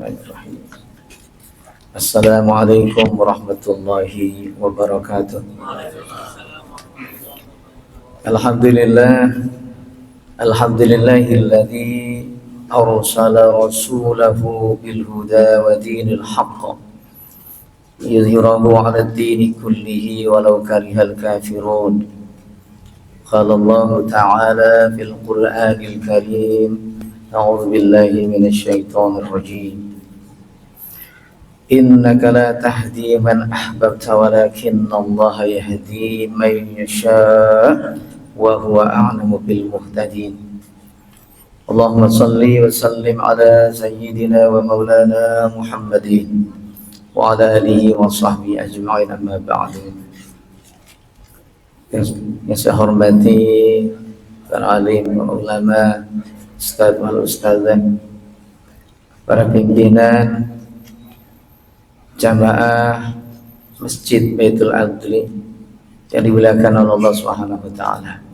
Bismillahirrahmanirrahim. Assalamualaikum warahmatullahi wabarakatuh. Alhamdulillahilladzi arsala rasulahu bil huda wa dinil haqq yuzhirahu 'ala ad-dini kullihi walau karihal kafirun. Qala Allah ta'ala fil Qur'anil Karim, a'udzu billahi minasy syaithanir rajim. Innaka la tahdi man ahbabta walakinna Allah yahdi man yasha' wa huwa a'lamu bil muhtadin. Allahumma salli wa sallim ala sayyidina wa maulana Muhammadin wa ala alihi wa sahbihi ajma'in, amma ba'du. Yang saya hormati para alim, ulama, ustaz wal ustazah, para pimpinan jamaah Masjid Baitul Adli yang dimuliakan oleh Allah Subhanahu wa taala.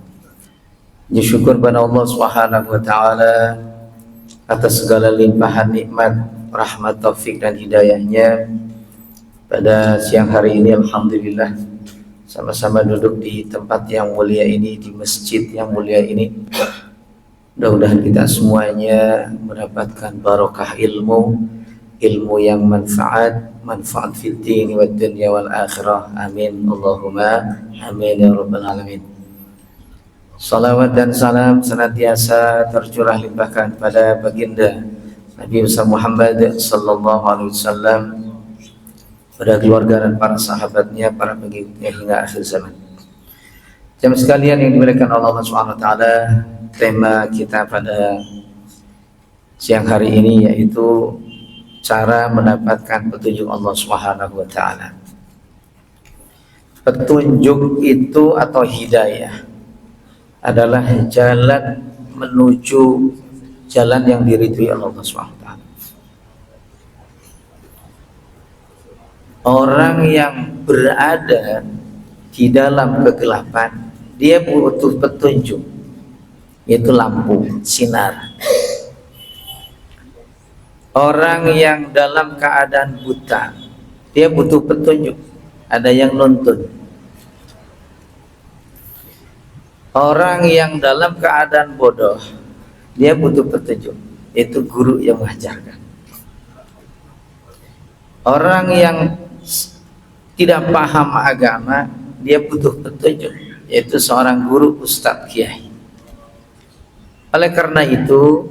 Syukur pada Allah Subhanahu wa taala atas segala limpahan nikmat, rahmat, taufik dan hidayahnya. Pada siang hari ini alhamdulillah sama-sama duduk di tempat yang mulia ini, di masjid yang mulia ini. Mudah-mudahan kita semuanya mendapatkan barokah ilmu yang manfaat fid dini wad dunya wal akhirah. Amin Allahumma amin ya rabbal alamin. Salawat dan salam senantiasa tercurah limpahkan pada baginda Nabi Muhammad sallallahu alaihi wasallam, pada keluarga dan para sahabatnya, para pengikutnya hingga akhir zaman. Jemaah sekalian yang dimuliakan Allah Subhanahu wa taala, tema kita pada siang hari ini yaitu cara mendapatkan petunjuk Allah Subhanahu wa taala. Petunjuk itu atau hidayah adalah jalan menuju jalan yang diridhoi Allah Subhanahu wa taala. Orang yang berada di dalam kegelapan, dia butuh petunjuk, yaitu lampu, sinar. Orang yang dalam keadaan buta, dia butuh petunjuk, ada yang nuntun. Orang yang dalam keadaan bodoh, dia butuh petunjuk, yaitu guru yang mengajarkan. Orang yang tidak paham agama, dia butuh petunjuk, yaitu seorang guru, ustadz, kiai. Oleh karena itu,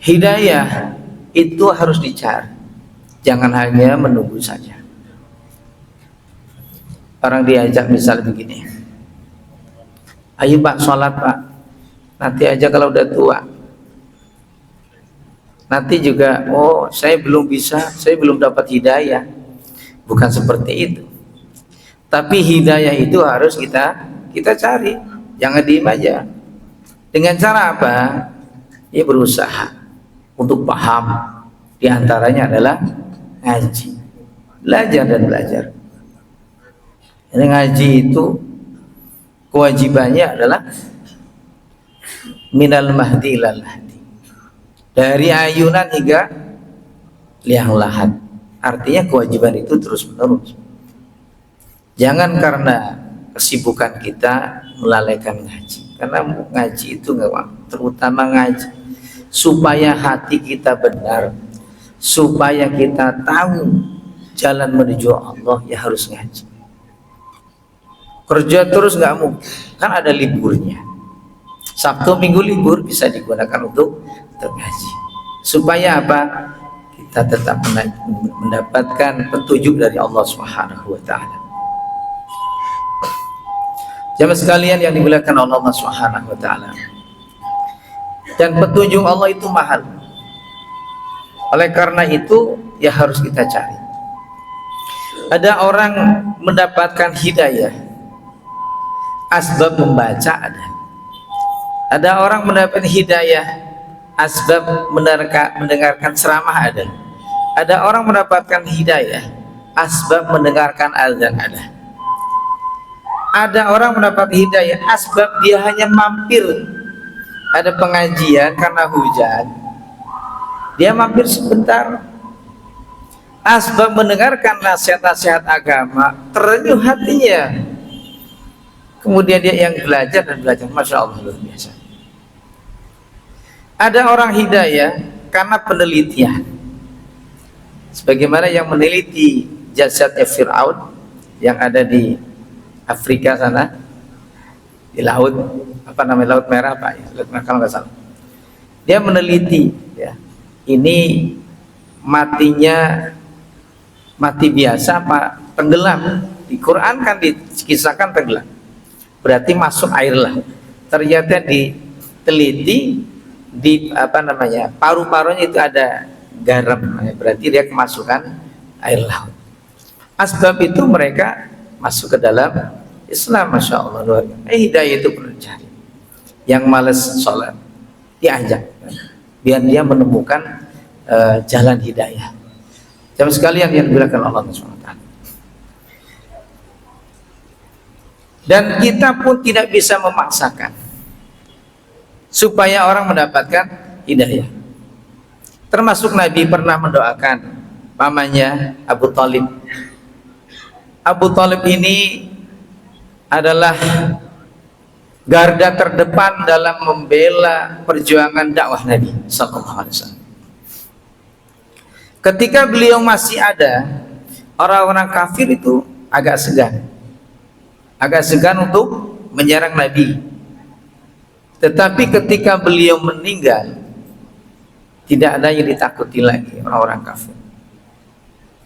hidayah itu harus dicari, jangan hanya menunggu saja. Orang diajak misalnya begini, ayo Pak sholat Pak, nanti aja kalau udah tua. Nanti juga, oh saya belum bisa, saya belum dapat hidayah. Bukan seperti itu. Tapi hidayah itu harus kita cari, jangan diem aja. Dengan cara apa? Ya berusaha untuk paham. Di antaranya adalah ngaji, belajar dan belajar. Ini ngaji itu kewajibannya adalah minal mahdi ilal lahdi, dari ayunan hingga liang lahat. Artinya kewajiban itu terus menerus. Jangan karena kesibukan kita melalaikan ngaji, karena ngaji itu terutama ngaji supaya hati kita benar, supaya kita tahu jalan menuju Allah, ya harus ngaji. Kerja terus nggak mungkin, kan ada liburnya. Sabtu Minggu libur bisa digunakan untuk ngaji. Supaya apa? Kita tetap mendapatkan petunjuk dari Allah Subhanahu wa taala. Jemaah sekalian yang dimuliakan Allah Subhanahu wa taala. Dan petunjuk Allah itu mahal. Oleh karena itu ya harus kita cari. Ada orang mendapatkan hidayah, asbab membaca ada. Ada orang mendapatkan hidayah, asbab mendengarkan ceramah ada. Ada orang mendapatkan hidayah, asbab mendengarkan azan ada. Ada orang mendapat hidayah, asbab dia hanya mampir ada pengajian karena hujan, Dia mampir sebentar, asbab mendengarkan nasihat-nasihat agama, terenyuh hatinya. Kemudian dia yang belajar dan belajar, Masya Allah, luar biasa. Ada orang hidayah karena penelitian, sebagaimana yang meneliti jasadnya Fir'aun yang ada di Afrika sana, di laut, apa namanya, Laut Merah Pak ya, Laut Merah kalau nggak salah. Dia meneliti, ya, ini matinya mati biasa apa tenggelam. Di Quran kan dikisahkan tenggelam, berarti masuk air laut. Ternyata diteliti, di apa namanya, paru-parunya itu ada garam, berarti dia kemasukan air laut. Asbab itu mereka masuk ke dalam Islam, Masya Allah. Hidayah itu perlu dicari. Yang malas sholat diajak biar dia menemukan jalan hidayah. Jamaah sekalian yang dimuliakan Allah SWT. Dan kita pun tidak bisa memaksakan supaya orang mendapatkan hidayah. Termasuk Nabi pernah mendoakan pamannya Abu Thalib. Abu Thalib ini adalah garda terdepan dalam membela perjuangan dakwah Nabi sallallahu alaihi wasallam. Ketika beliau masih ada, orang-orang kafir itu agak segan untuk menyerang Nabi. Tetapi ketika beliau meninggal, tidak ada yang ditakuti lagi orang-orang kafir.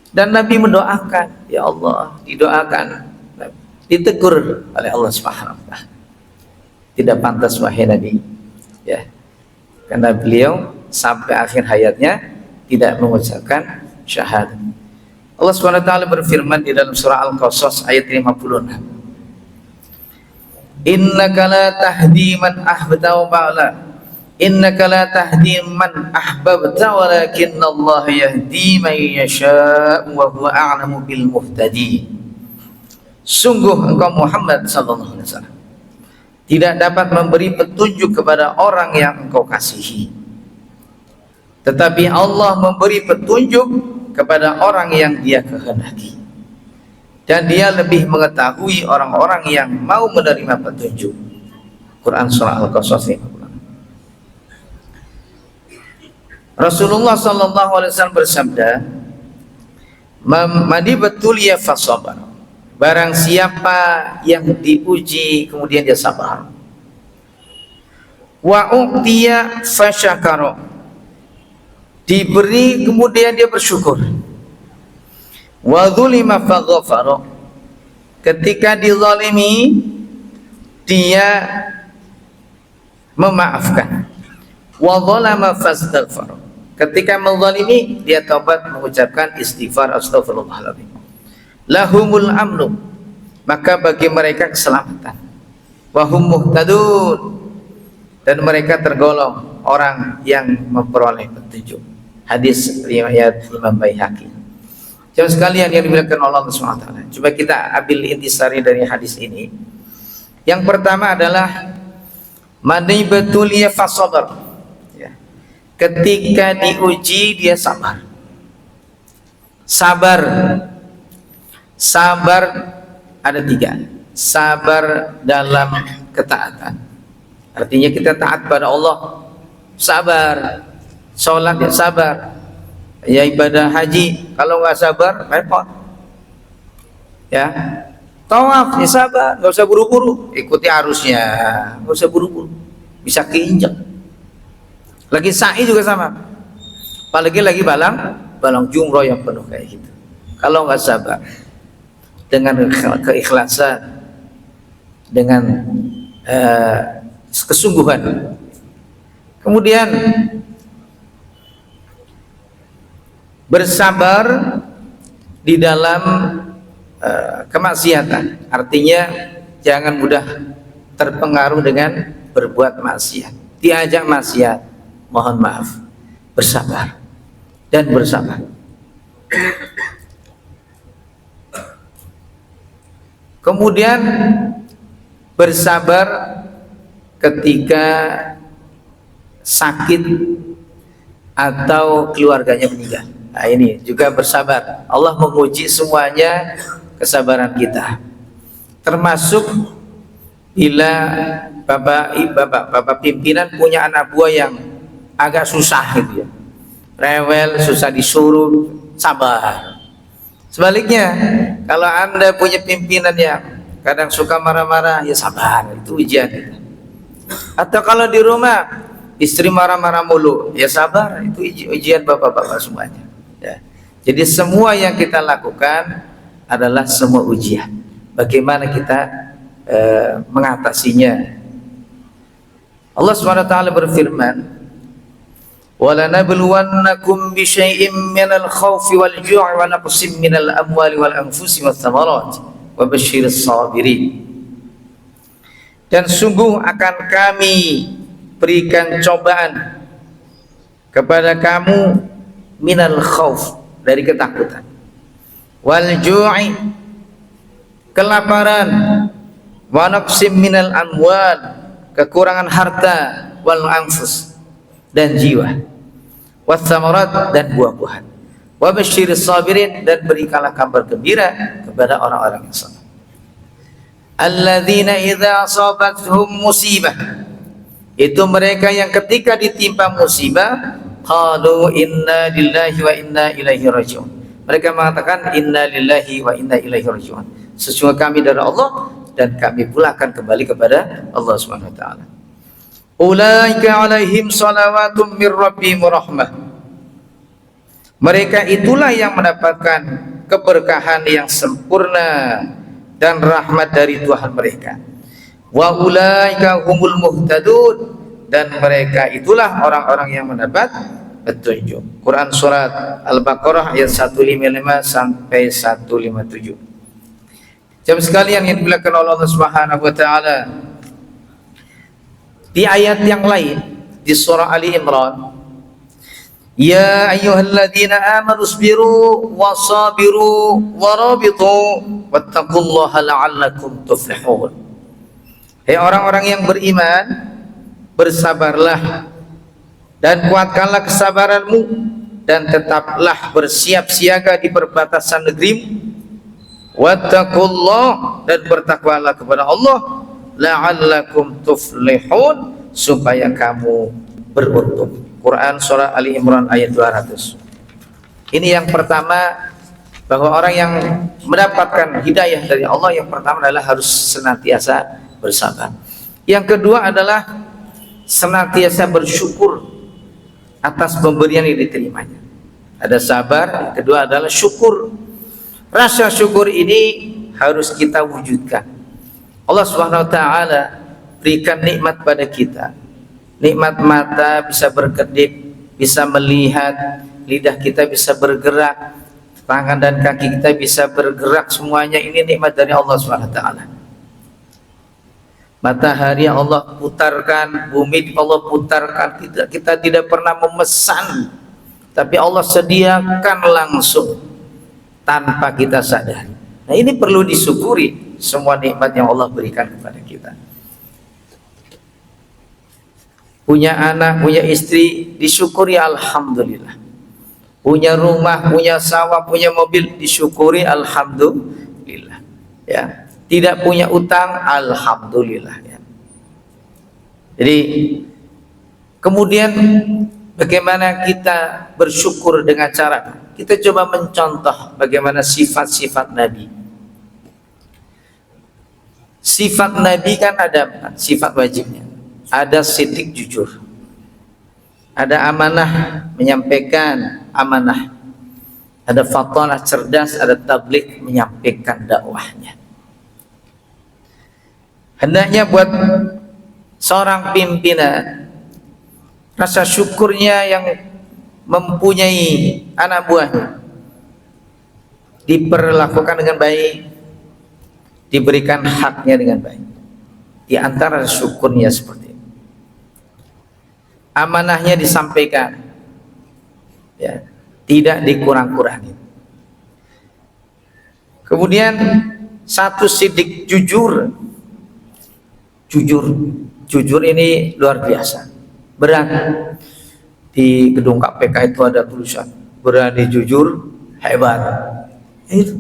Dan Nabi mendoakan, ya Allah, didoakan, ditegur oleh Allah Subhanahu wa taala. Tidak pantas wahai Nabi, ya, karena beliau sampai akhir hayatnya tidak mengucapkan syahadat. Allah Subhanahu wa taala berfirman di dalam surah Al-Qasas ayat 56, innaka la tahdi man ahbabta innaka la tahdi man ahbabta walakinnallaha yahdi man yasha wa huwa a'lamu bil muhtadi. Sungguh engkau Muhammad sallallahu alaihi wasallam tidak dapat memberi petunjuk kepada orang yang engkau kasihi, tetapi Allah memberi petunjuk kepada orang yang Dia kehendaki, dan Dia lebih mengetahui orang-orang yang mau menerima petunjuk. Quran surah Al-Qasas 56. Rasulullah sallallahu alaihi wasallam bersabda, "Man ibtuliya fasabar." Barang siapa yang diuji kemudian dia sabar. Wa u'tiya fasyakara. Diberi kemudian dia bersyukur. Wa dzulima faghfara. Ketika dizalimi dia memaafkan. Wa dzalama fastaghfara. Ketika menzalimi dia taubat mengucapkan istighfar, astagfirullahaladzim. Lahumul amnu, maka bagi mereka keselamatan. Wahum muhtadun, dan mereka tergolong orang yang memperoleh petunjuk. Hadis riwayat Imam Baihaqi. Jemaah sekalian yang dimuliakan Allah SWT, coba kita ambil intisari dari hadis ini. Yang pertama adalah mani betuliya fasabar, ya. Ketika diuji dia sabar. Sabar ada 3. Sabar dalam ketaatan, artinya kita taat pada Allah, sabar. Sholat ya sabar, ya ibadah haji kalau nggak sabar repot, ya. Tawaf ya sabar, nggak usah buru-buru, ikuti arusnya, nggak usah buru-buru, bisa keinjak. Lagi sa'i juga sama, apalagi lagi balang jumroh yang penuh kayak gitu. Kalau nggak sabar dengan keikhlasan, dengan kesungguhan, kemudian bersabar di dalam kemaksiatan, artinya jangan mudah terpengaruh dengan berbuat maksiat. Diajak maksiat, mohon maaf, bersabar dan bersabar. Kemudian bersabar ketika sakit atau keluarganya meninggal. Nah, ini juga bersabar. Allah menguji semuanya kesabaran kita. Termasuk bila bapak pimpinan punya anak buah yang agak susah gitu ya. Rewel, susah disuruh, sabar. Sebaliknya, kalau Anda punya pimpinan yang kadang suka marah-marah, ya sabar, itu ujian. Atau kalau di rumah istri marah-marah mulu, ya sabar, itu ujian bapak-bapak semuanya. Ya. Jadi semua yang kita lakukan adalah semua ujian. Bagaimana kita mengatasinya? Allah SWT berfirman, وَلَنَبْلُوَنَّكُمْ بِشَيْءٍ مِّنَ الْخَوْفِ وَالْجُوعِ وَنَقْصٍ مِّنَ الْأَمْوَالِ وَالْأَنفُسِ وَالثَّمَرَاتِ وَبَشِّرِ الصَّابِرِينَ. Dan sungguh akan kami berikan cobaan kepada kamu minal khauf, dari ketakutan, wal ju'i, kelaparan, wa naqsim minal amwal, kekurangan harta, wal anfus, dan jiwa, was samarat, dan buah-buahan, wa basyiris sabirin, dan berikanlah kabar gembira kepada orang-orang yang sabar. Alladzina idza asabathum musibah, itu mereka yang ketika ditimpa musibah, qalu inna lillahi wa inna ilaihi raji'un. Mereka mengatakan inna lillahi wa inna ilaihi raji'un. Sesungguhnya kami dari Allah dan kami pula akan kembali kepada Allah Subhanahu wa taala. Ulaika alaihim salawatum mir rabbihim rahmah. Mereka itulah yang mendapatkan keberkahan yang sempurna dan rahmat dari Tuhan mereka. Wa ulaika humul muhtadun, dan mereka itulah orang-orang yang mendapat petunjuk. Quran surat Al-Baqarah ayat 155 sampai 157. Jamaah sekalian yang dimuliakan oleh Allah Subhanahu wa taala, di ayat yang lain di surah Ali Imran, ya ayyuhalladzina amanu isbiru wasabiru warabitu wattaqullaha la'allakum tuflihun. Hei orang-orang yang beriman, bersabarlah dan kuatkanlah kesabaranmu, dan tetaplah bersiap siaga di perbatasan negerimu. Wattaqullah, dan bertakwalah kepada Allah, la'allakum tuflihun, supaya kamu beruntung. Quran surah Ali Imran ayat 200. Ini yang pertama, bahwa orang yang mendapatkan hidayah dari Allah, yang pertama adalah harus senantiasa bersabar. Yang kedua adalah senantiasa bersyukur atas pemberian yang diterimanya. Ada sabar, yang kedua adalah syukur. Rasa syukur ini harus kita wujudkan. Allah Subhanahu wa taala berikan nikmat pada kita. Nikmat mata bisa berkedip, bisa melihat, lidah kita bisa bergerak, tangan dan kaki kita bisa bergerak, semuanya ini nikmat dari Allah Subhanahu wa taala. Matahari yang Allah putarkan, bumi Allah putarkan, kita tidak pernah memesan, tapi Allah sediakan langsung tanpa kita sadari. Nah, ini perlu disyukuri semua nikmat yang Allah berikan kepada kita. Punya anak, punya istri, disyukuri alhamdulillah. Punya rumah, punya sawah, punya mobil, disyukuri alhamdulillah. Ya. Tidak punya utang, alhamdulillah ya. Jadi kemudian bagaimana kita bersyukur dengan cara kita coba mencontoh bagaimana sifat-sifat Nabi. Sifat Nabi kan ada sifat wajibnya. Ada sidik jujur, ada amanah, menyampaikan amanah, ada fatanah cerdas, ada tabligh, menyampaikan dakwahnya. Hendaknya buat seorang pimpinan, rasa syukurnya yang mempunyai anak buahnya diperlakukan dengan baik, diberikan haknya dengan baik. Di antara syukurnya seperti itu, amanahnya disampaikan, ya, tidak dikurang-kurangi. Kemudian satu sidik jujur. Jujur ini luar biasa, berat. di gedung KPK itu ada tulisan berani jujur hebat. Itu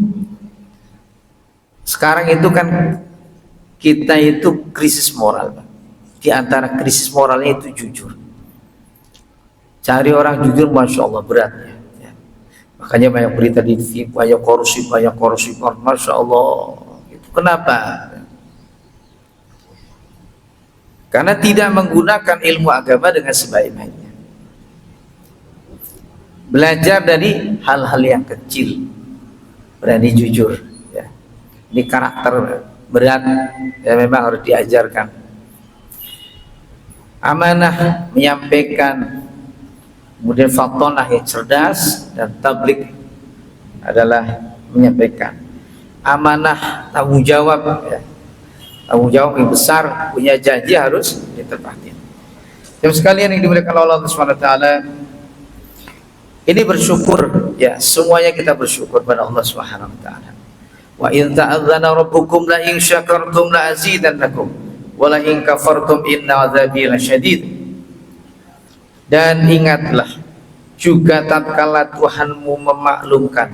sekarang itu kan kita itu krisis moral, Pak. Di antara krisis moralnya itu jujur. Cari orang jujur, masya Allah beratnya. Ya. Makanya banyak berita di TV, banyak korupsi, masya Allah. Itu kenapa? Karena tidak menggunakan ilmu agama dengan sebaik-baiknya. Belajar dari hal-hal yang kecil, berani jujur. Ya. Ini karakter berat yang memang harus diajarkan. Amanah menyampaikan, kemudian fatonah yang cerdas, dan tablik adalah menyampaikan. Amanah tanggung jawab, ya. Tanggung jawab yang besar, punya janji harus ditepati. Yang sekalian yang dimuliakan Allah Subhanahu wa taala, ini bersyukur, ya, semuanya kita bersyukur pada Allah Subhanahu wa taala. Wa in ta'adzana rabbukum la in syakartum la azidannakum wa la in kafartum inna 'adzabi lasyadid. Dan ingatlah juga tatkala Tuhanmu memaklumkan,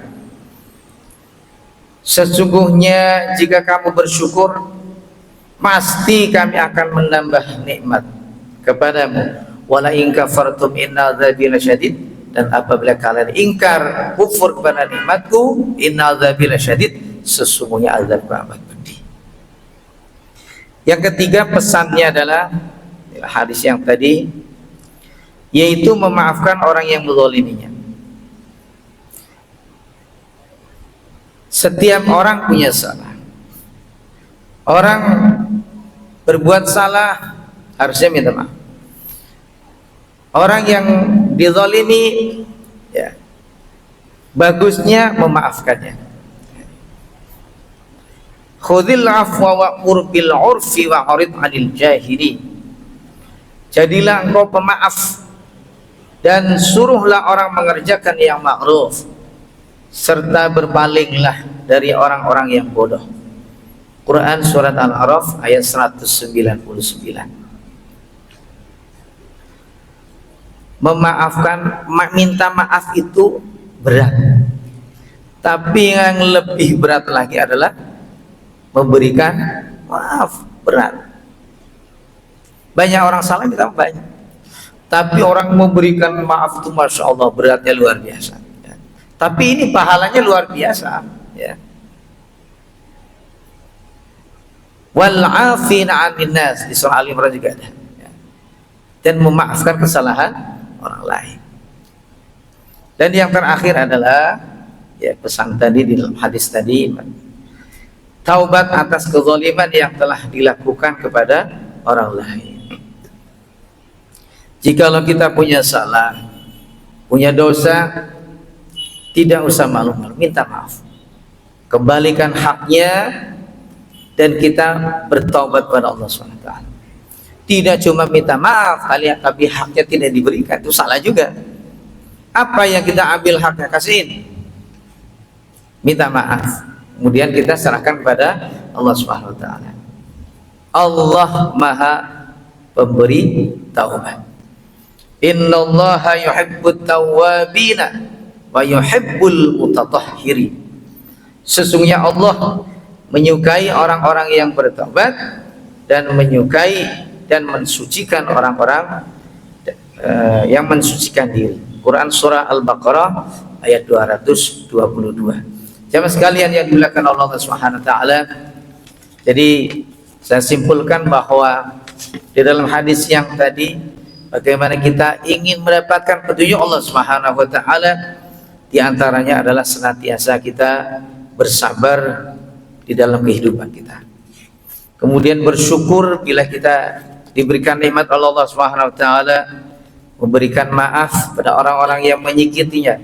sesungguhnya jika kamu bersyukur pasti kami akan menambah nikmat kepadamu. Wa la in kafartum inna 'adzabi lasyadid. Dan apabila kalian ingkar, kufur kepada nikmatku, inna 'adzabi lasyadid, sesungguhnya azabku amat pedih. Yang ketiga pesannya adalah hadis yang tadi, yaitu memaafkan orang yang menzaliminya. Setiap orang punya salah. Orang berbuat salah harusnya minta maaf. Orang yang dizalimi, ya, bagusnya memaafkannya. Khudhil afwa wa'mur bil 'urfi wa 'arid 'anil jahili. Jadilah engkau pemaaf dan suruhlah orang mengerjakan yang ma'ruf, serta berpalinglah dari orang-orang yang bodoh. Quran surat Al-A'raf ayat 199. Memaafkan, minta maaf itu berat, tapi yang lebih berat lagi adalah memberikan maaf, berat. Banyak orang salah minta maaf banyak, tapi orang memberikan maaf itu masya Allah beratnya luar biasa, ya. Tapi ini pahalanya luar biasa, ya. Wal 'afina 'anil nas di surah Al-Imran juga ada, ya. Dan memaafkan kesalahan orang lain. Dan yang terakhir adalah, ya, pesan tadi di dalam hadis tadi, taubat atas kezaliman yang telah dilakukan kepada orang lain. Jikalau kita punya salah, punya dosa, tidak usah malu-malu, minta maaf, kembalikan haknya, dan kita bertaubat pada Allah SWT. Tidak cuma minta maaf kalian, tapi haknya tidak diberikan, itu salah juga. Apa yang kita ambil haknya kasihin, minta maaf, kemudian kita serahkan kepada Allah Subhanahu wa taala. Allah Maha Pemberi taubat. Innallaha yuhibbut tawwabina wa yuhibbul mutatahhirin. Sesungguhnya Allah menyukai orang-orang yang bertaubat dan menyukai dan mensucikan orang-orang yang mensucikan diri. Quran surah Al-Baqarah ayat 222. Jamaah sekalian yang dimuliakan Allah Subhanahu wa taala, jadi saya simpulkan bahwa di dalam hadis yang tadi, bagaimana kita ingin mendapatkan petunjuk Allah Subhanahu wa taala, di antaranya adalah senantiasa kita bersabar di dalam kehidupan kita. Kemudian bersyukur bila kita diberikan nikmat Allah Subhanahu wa taala, memberikan maaf pada orang-orang yang menyakitinya,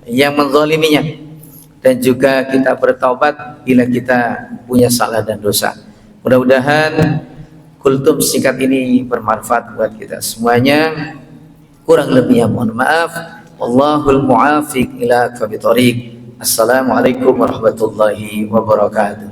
yang menzaliminya, dan juga kita bertaubat bila kita punya salah dan dosa. Mudah-mudahan kultum singkat ini bermanfaat buat kita semuanya. Kurang lebihnya mohon maaf. Wallahul muwaffiq ila aqwamit thoriq. Assalamualaikum warahmatullahi wabarakatuh.